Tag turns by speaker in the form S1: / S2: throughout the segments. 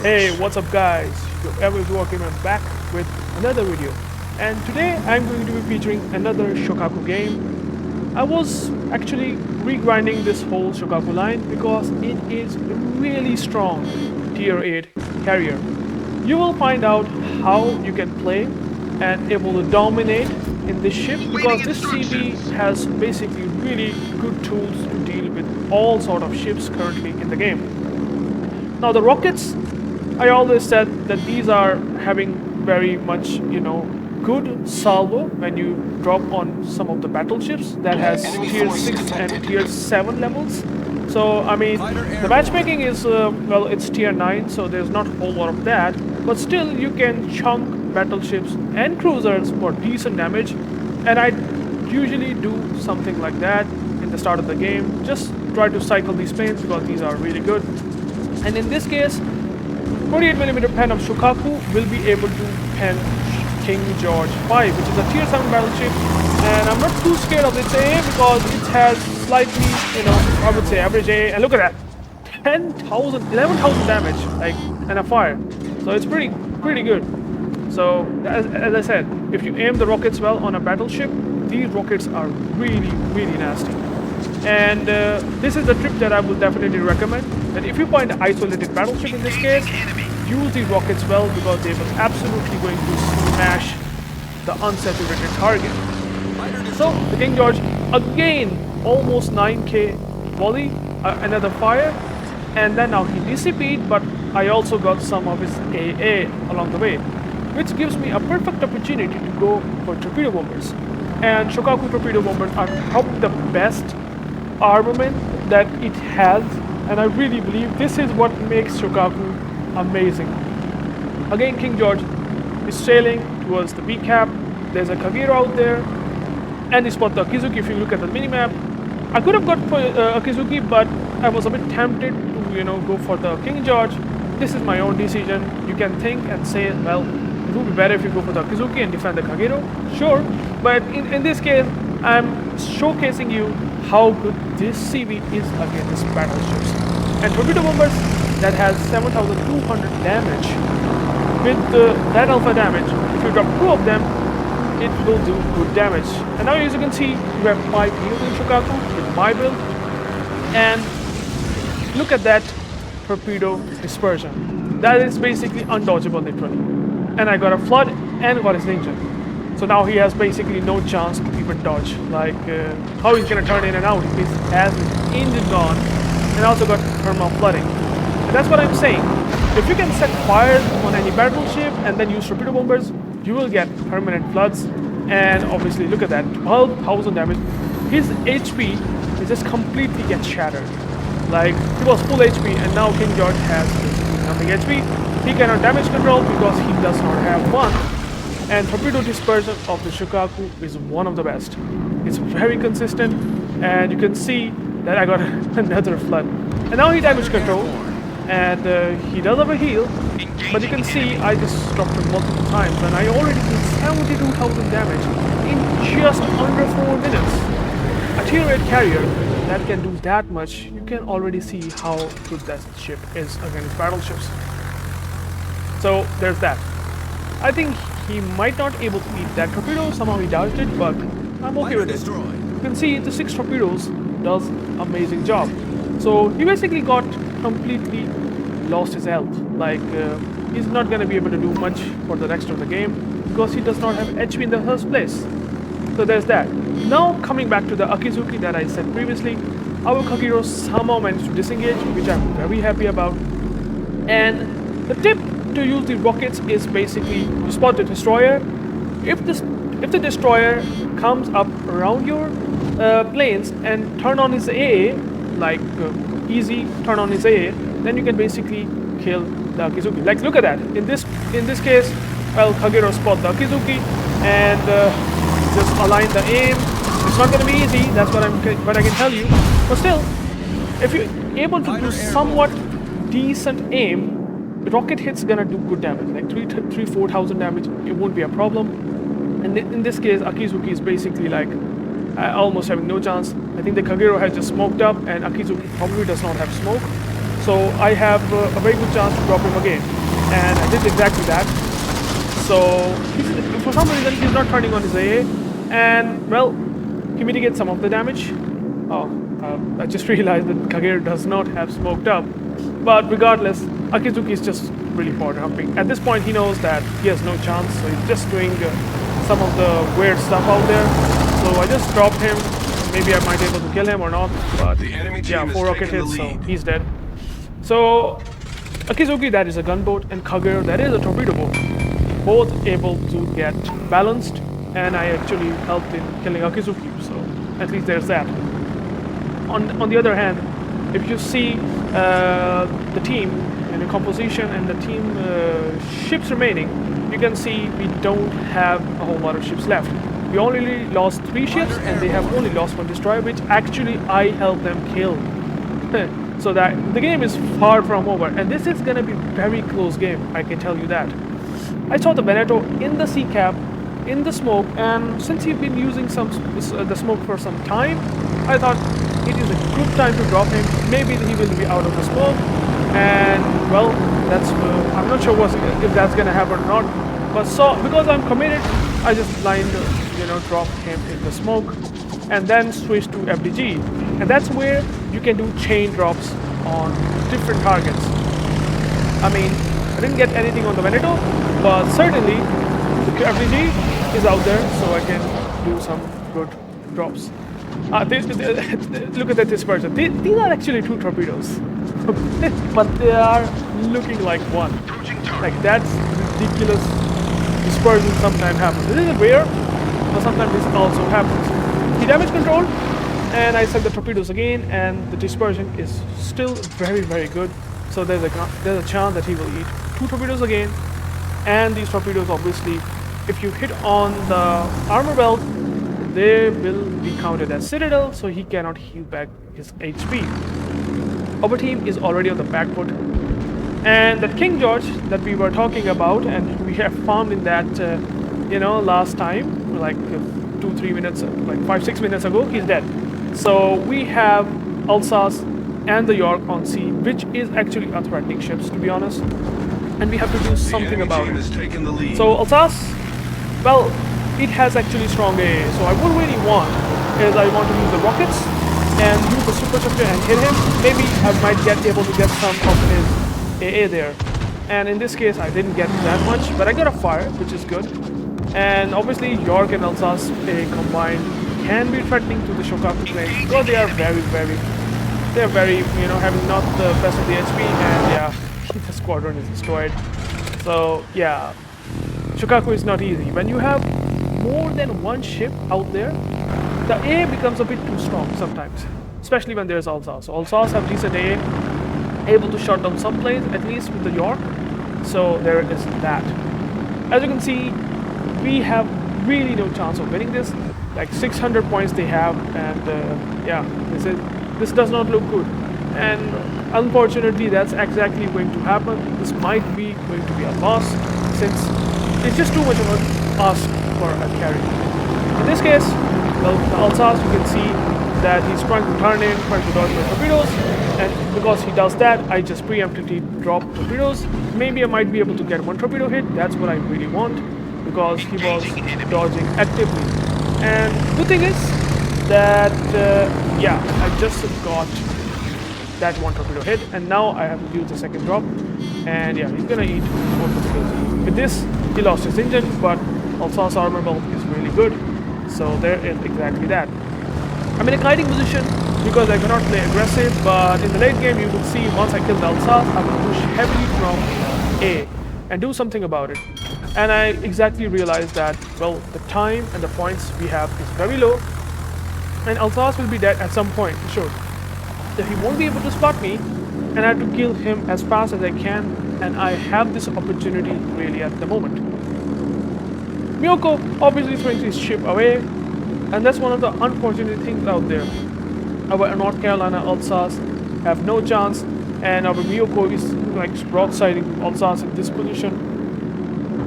S1: Hey, what's up guys? UrAvgWarGamer back with another video. And today I'm going to be featuring another Shokaku game. I was actually regrinding this whole Shokaku line because it is really strong tier 8 carrier. You will find out how you can play and able to dominate in this ship because this CB has basically really good tools to deal with all sort of ships currently in the game. Now the rockets, I always said that these are having very much, good salvo when you drop on some of the battleships that has tier 6 and tier 7 levels. So, I mean, the matchmaking is, well, it's tier 9, so there's not a whole lot of that. But still, you can chunk battleships and cruisers for decent damage. And I usually do something like that in the start of the game. Just try to cycle these planes because these are really good. And in this case, 48mm pen of Shokaku will be able to pen King George V, which is a tier 7 battleship, and I'm not too scared of its AA because it has slightly, I would say average AA, and look at that, 10,000, 11,000 damage, like, and a fire, so it's pretty good. So, as I said, if you aim the rockets well on a battleship, these rockets are really nasty. And this is the trip that I will definitely recommend, that if you find an isolated battleship in this case, use these rockets well because they will absolutely going to smash the unsaturated target. So the King George again almost 9k volley, another fire, and then now he dissipated, but I also got some of his AA along the way, which gives me a perfect opportunity to go for torpedo bombers. And Shokaku torpedo bombers are probably the best armament that it has, and I really believe this is what makes Shokaku amazing. Again, King George is sailing towards the B cap. There's a Kagero out there, and you spot the Akizuki if you look at the minimap. I could have got for Akizuki, but I was a bit tempted to go for the King George. This is my own decision. You can think and say, well, it would be better if you go for the Akizuki and defend the Kagero. Sure, but in this case, I'm showcasing you how good this CB is against battleships. And torpedo bombers that has 7,200 damage with that alpha damage, if you drop 2 of them, it will do good damage. And now as you can see, you have 5 heals in Shokaku with my build, and look at that torpedo dispersion. That is basically undodgeable literally. And I got a flood and got his ninja. So now he has basically no chance to even dodge. Like how he's gonna turn in and out. He has his engine gone, and also got thermal flooding. And that's what I'm saying. If you can set fire on any battleship and then use torpedo bombers, you will get permanent floods. And obviously, look at that, 12,000 damage. His HP is just completely gets shattered. Like he was full HP, and now King George has nothing HP. He cannot damage control because he does not have one. And torpedo dispersion of the Shokaku is one of the best. It's very consistent, and you can see that I got another flood. And now he damage control, and he does have a heal, but you can see I just dropped him multiple times, and I already did 72,000 damage in just under 4 minutes. A tier 8 carrier that can do that much, you can already see how good that ship is against battleships. So there's that. I think he might not able to eat that torpedo, somehow he dodged it, but I'm okay with it. You can see the 6 torpedoes does amazing job. So he basically got completely lost his health. Like he's not gonna be able to do much for the rest of the game because he does not have HP in the first place. So there's that. Now coming back to the Akizuki that I said previously, our Kagero somehow managed to disengage, which I'm very happy about. And the tip to use the rockets is basically you spot the destroyer. If the destroyer comes up around your planes and turn on his AA, like easy turn on his AA, then you can basically kill the Akizuki. Like look at that. In this case, well, Kagero spot the Akizuki and just align the aim. It's not going to be easy. That's what I can tell you. But still, if you're able to do somewhat decent aim, the rocket hit's gonna do good damage, like 4,000 damage. It won't be a problem. And in this case, Akizuki is basically like almost having no chance. I think the Kagero has just smoked up, and Akizuki probably does not have smoke. So I have a very good chance to drop him again. And I did exactly that. So for some reason he's not turning on his AA, and well, he mitigates some of the damage. Oh, I just realized that Kagero does not have smoked up. But regardless, Akizuki is just really power humping. At this point he knows that he has no chance, so he's just doing some of the weird stuff out there. So I just dropped him. Maybe I might be able to kill him or not, but yeah, 4 rocket hits, so he's dead. So Akizuki, that is a gunboat, and Kagero, that is a torpedo boat. Both able to get balanced, and I actually helped in killing Akizuki, so at least there's that. On the other hand, if you see the team and the composition and the team ships remaining, you can see we don't have a whole lot of ships left. We only lost 3 ships, and they have only lost 1 destroyer, which actually I helped them kill. So that the game is far from over, and this is gonna be very close game, I can tell you that. I saw the Veneto in the sea cap, in the smoke, and since he's been using the smoke for some time, I thought it is a good time to drop him. Maybe he will be out of the smoke, and well, that's I'm not sure if that's gonna happen or not. But so because I'm committed, I just blind, drop him in the smoke, and then switch to FDG, and that's where you can do chain drops on different targets. I mean, I didn't get anything on the Veneto, but certainly the FDG is out there, so I can do some good drops. Look at that dispersion. These are actually 2 torpedoes, but they are looking like 1. Like, that's ridiculous dispersion sometimes happens. This is rare, but sometimes this also happens. He damage control, and I set the torpedoes again, and the dispersion is still very, very good. So there's a chance that he will eat 2 torpedoes again, and these torpedoes, obviously, if you hit on the armor belt, they will be counted as citadel, so he cannot heal back his HP. Our team is already on the back foot, and that King George that we were talking about, and we have found in that, last time, like 2-3 minutes, like 5-6 minutes ago, he's dead. So we have Alsace and the York on sea, which is actually a threatening ships, to be honest, and we have to do something about it. So Alsace, well, it has actually strong AA, so I would really want is I want to use the rockets and use the superstructure and hit him. Maybe I might get able to get some of his AA there, and in this case I didn't get that much, but I got a fire, which is good. And obviously York and Alsace combined can be threatening to the Shokaku planes, because they are very, having not the best of the HP, and yeah, the squadron is destroyed. So yeah, Shokaku is not easy. When you have more than 1 ship out there, the AA becomes a bit too strong sometimes, especially when there's Alsace. So Alsace have decent AA, able to shut down some planes, at least with the York. So there is that. As you can see, we have really no chance of winning this. Like 600 points they have, and yeah, this does not look good. And unfortunately, that's exactly going to happen. This might be going to be a loss, since it's just too much of an ask for a carry. In this case, well, the Alsace, you can see that he's trying to turn in, trying to dodge my torpedoes, and because he does that, I just preemptively drop torpedoes. Maybe I might be able to get 1 torpedo hit. That's what I really want, because he was dodging actively. And good thing is that yeah, I just got that 1 torpedo hit, and now I have to use the second drop, and yeah, he's gonna eat 4 torpedoes. With this, he lost his engine, but Alsace armor belt is really good, so there is exactly that. I'm in a kiting position because I cannot play aggressive, but in the late game you will see once I kill the Alsace, I will push heavily from A and do something about it. And I exactly realized that, well, the time and the points we have is very low, and Alsace will be dead at some point, sure. So he won't be able to spot me, and I have to kill him as fast as I can, and I have this opportunity really at the moment. Miyoko obviously throws his ship away, and that's one of the unfortunate things out there. Our North Carolina Alsace have no chance, and our Miyoko is like broadsiding Alsace in this position.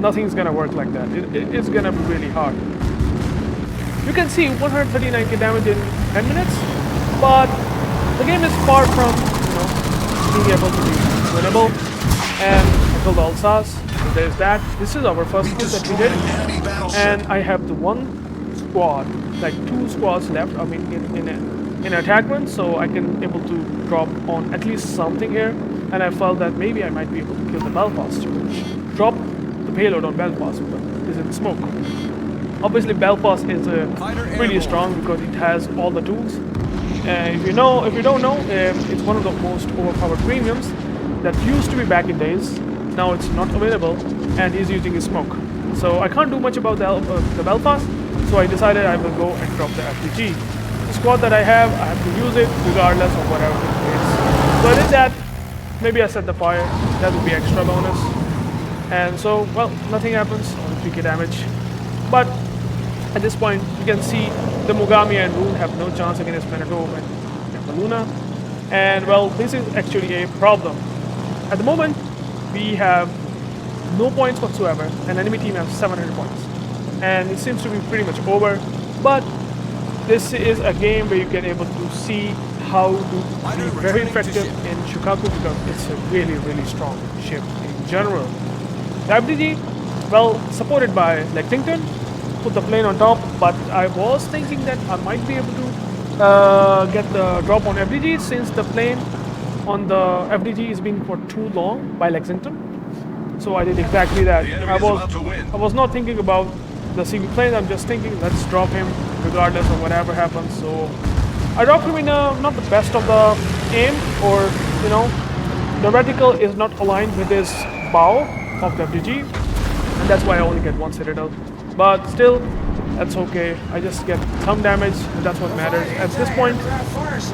S1: Nothing's gonna work like that. It's gonna be really hard. You can see 139k damage in 10 minutes, but the game is far from being able to be winnable. And I killed Alsace, so there's that. This is our first kill that we did. And I have the one squad, like 2 squads left, I mean in attack run, so I can able to drop on at least something here. And I felt that maybe I might be able to kill the Belfast, which drop the payload on Belfast, but is in smoke. Obviously Belfast is pretty strong because it has all the tools. If you don't know, it's one of the most overpowered premiums that used to be back in days. Now it's not available, and he's using his smoke. So I can't do much about the Belfast, so I decided I will go and drop the RPG. The squad that I have to use it regardless of whatever it is. So I did that. Maybe I set the fire. That would be extra bonus. And so, well, nothing happens. Only 3k damage. But at this point, you can see the Mogami and Rune have no chance against Beneteau and Baluna. And well, this is actually a problem. At the moment, we have no points whatsoever, and enemy team has 700 points. And it seems to be pretty much over. But this is a game where you can able to see how to be very effective in Shokaku because it's a really, really strong ship in general. The FDG, well, supported by Lexington, put the plane on top, but I was thinking that I might be able to get the drop on FDG since the plane on the FDG is being for too long by Lexington. So I did exactly that. I was not thinking about the CV plane, I'm just thinking let's drop him regardless of whatever happens. So I dropped him in not the best of the aim, or the reticle is not aligned with his bow of the FDG, and that's why I only get 1 citadel. But still, that's okay. I just get some damage, and that's what matters. At this point,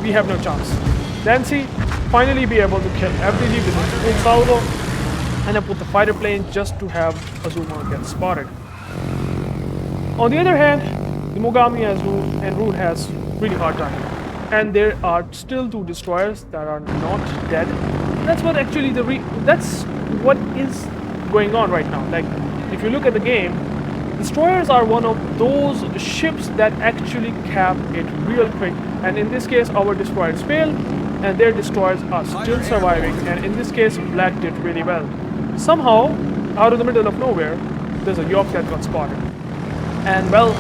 S1: we have no chance. Nancy finally be able to kill FDG with his full salvo, and I put the fighter plane just to have Azuma get spotted. On the other hand, the Mogami and Rune has really hard time. And there are still 2 destroyers that are not dead. That's what actually that's what is going on right now. Like, if you look at the game, destroyers are one of those ships that actually cap it real quick. And in this case, our destroyers failed, and their destroyers are still surviving. And in this case, Black did really well. Somehow, out of the middle of nowhere, there's a York that got spotted. And well,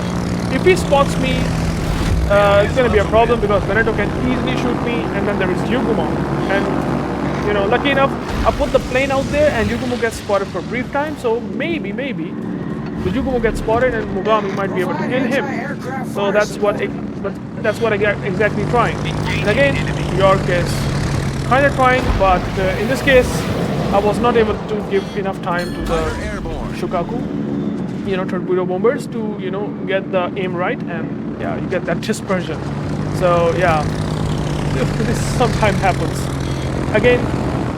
S1: if he spots me, it's going to be a problem because Beneteau can easily shoot me, and then there is Yugumo. And lucky enough, I put the plane out there and Yugumo gets spotted for a brief time, so maybe the Yugumo gets spotted and Mogami might be able to kill him. So that's what I get exactly trying. And again, York is kind of trying, but in this case, I was not able to give enough time to the Shokaku, torpedo bombers to, get the aim right, and yeah, you get that dispersion. So yeah, this sometimes happens. Again,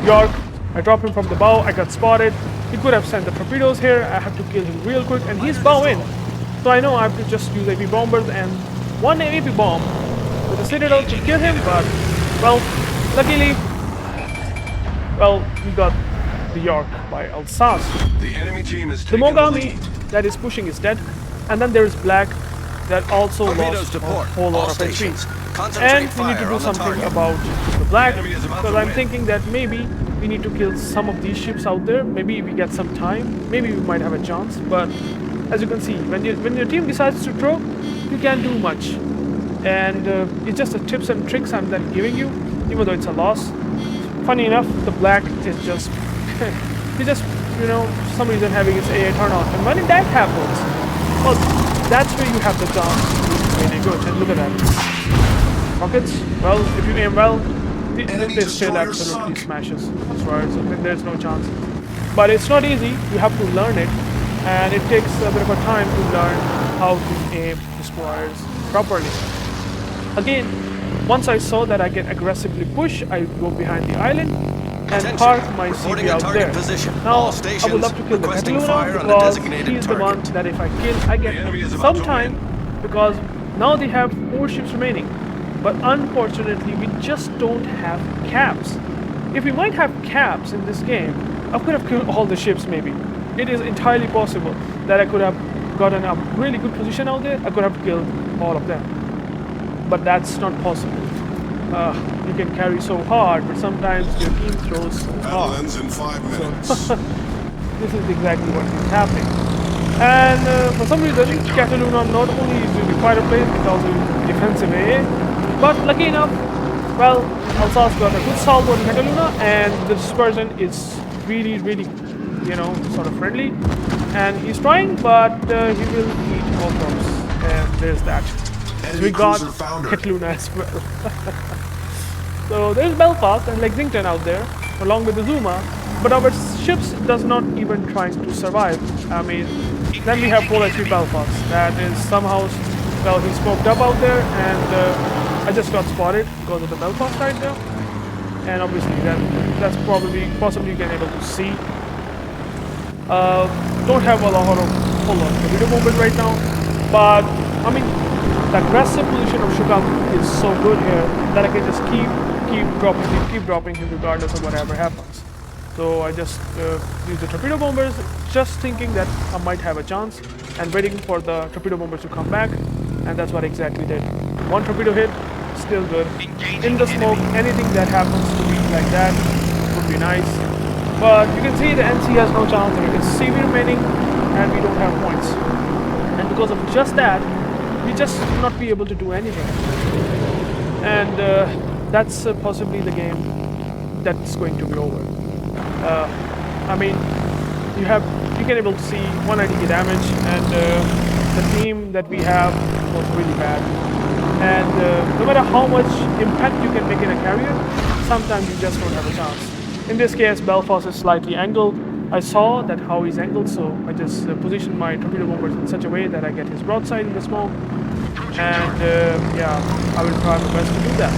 S1: York, I dropped him from the bow, I got spotted. He could have sent the torpedoes here, I have to kill him real quick, and he's bow in. So I know I have to just use AP bombers and 1 AP bomb with the Citadel to kill him, but, well, luckily, we got the York by Alsace.
S2: The enemy team is
S1: the Mogami that is pushing is dead, and then there is Black that also lost a whole lot of HP. And we need to do something about the Black, because I'm thinking that maybe we need to kill some of these ships out there. Maybe we get some time, maybe we might have a chance. But as you can see, when your team decides to throw, you can't do much. And it's just the tips and tricks I'm then giving you, even though it's a loss. Funny enough, the Black is just he's just for some reason having his AA turn on, and when that happens, well, that's where you have the chance to be really good. And look at that. Rockets, well, if you aim well, they still absolutely smashes destroyers. I mean, there's no chance. But it's not easy, you have to learn it, and it takes a bit of a time to learn how to aim destroyers properly. Again, once I saw that I can aggressively push, I go behind the island and park my CV out there. Now, I would love to kill the Cataluna because he's the one that if I kill, I get some time, because now they have 4 ships remaining. But unfortunately, we just don't have caps. If we might have caps in this game, I could have killed all the ships maybe. It is entirely possible that I could have gotten a really good position out there, I could have killed all of them. But that's not possible. you can carry so hard, but sometimes your team throws so
S2: Battle
S1: hard.
S2: ends in 5 minutes.
S1: This is exactly what is happening. And for some reason, Cataluna not only is doing the fighter plane, it's also using defensive AA. But lucky enough, well, Alsace got a good salvo on Cataluna, and the dispersion is really, sort of friendly. And he's trying, but he will eat all those. And there's that. So we got Cataluna as well. So there's Belfast and Lexington out there, along with the Zuma. But our ships does not even trying to survive. I mean, then we have 4 HP Belfast. That is somehow, well, he smoked up out there, and I just got spotted because of the Belfast right there. And obviously, that's possibly you can able to see. Don't have a lot of torpedo movement right now, but I mean, the aggressive position of Shokaku is so good here that I can just keep dropping him regardless of whatever happens. So I just use the torpedo bombers, just thinking that I might have a chance, and waiting for the torpedo bombers to come back, and that's what I exactly did. 1 torpedo hit, still good. In the smoke, anything that happens to be like that would be nice. But you can see the NC has no chance, and you can see we remaining, and we don't have points. And because of just that, we just will not be able to do anything. And that's possibly the game that's going to be over. I mean, you can able to see 190k damage, and the team that we have was really bad. And no matter how much impact you can make in a carrier, sometimes you just don't have a chance. In this case, Belfast is slightly angled. I saw that how he's angled, so I just positioned my torpedo bombers in such a way that I get his broadside in the smoke. And yeah, I will try my best to do that.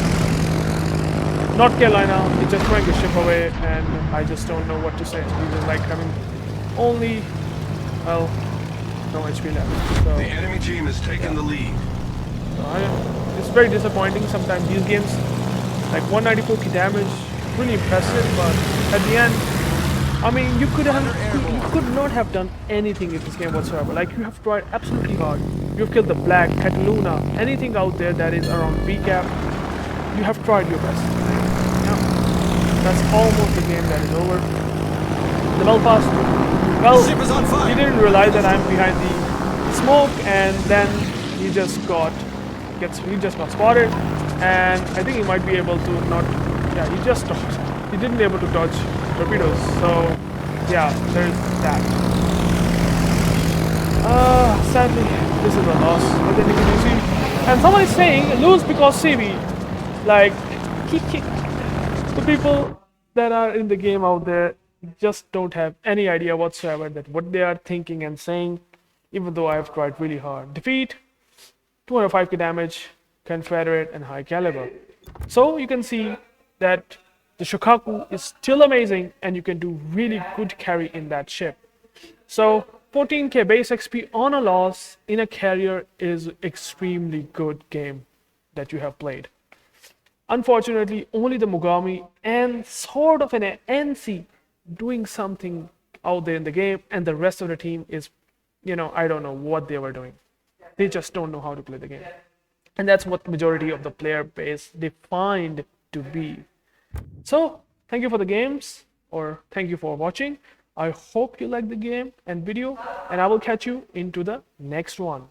S1: North Carolina is just throwing the ship away, and I just don't know what to say. He's just like having only, well, no HP left. So,
S2: the enemy team has taken the lead.
S1: So it's very disappointing sometimes these games. Like 194k damage, really impressive, but at the end, I mean, you could not have done anything in this game whatsoever. Like, you have tried absolutely hard. You've killed the Black, Cataluna, anything out there that is around B-cap. You have tried your best. Yeah. That's almost the game that is over. The Belfast, well, he didn't realize that I'm behind the smoke, and then he just got spotted, and I think he might be able to not. Yeah, he just dodged. He didn't be able to dodge torpedoes. So yeah, there's that. Sadly, this is a loss. But then you can see, and someone is saying lose because CV. Like, the people that are in the game out there just don't have any idea whatsoever that what they are thinking and saying, even though I have tried really hard. Defeat, 205k damage, Confederate and high caliber. So you can see that the Shokaku is still amazing, and you can do really good carry in that ship. So 14k base XP on a loss in a carrier is extremely good game that you have played. Unfortunately, only the Mogami and sort of an NC doing something out there in the game, and the rest of the team is, I don't know what they were doing. They just don't know how to play the game. And that's what majority of the player base defined to be. So, thank you for the games, or thank you for watching. I hope you like the game and video, and I will catch you into the next one.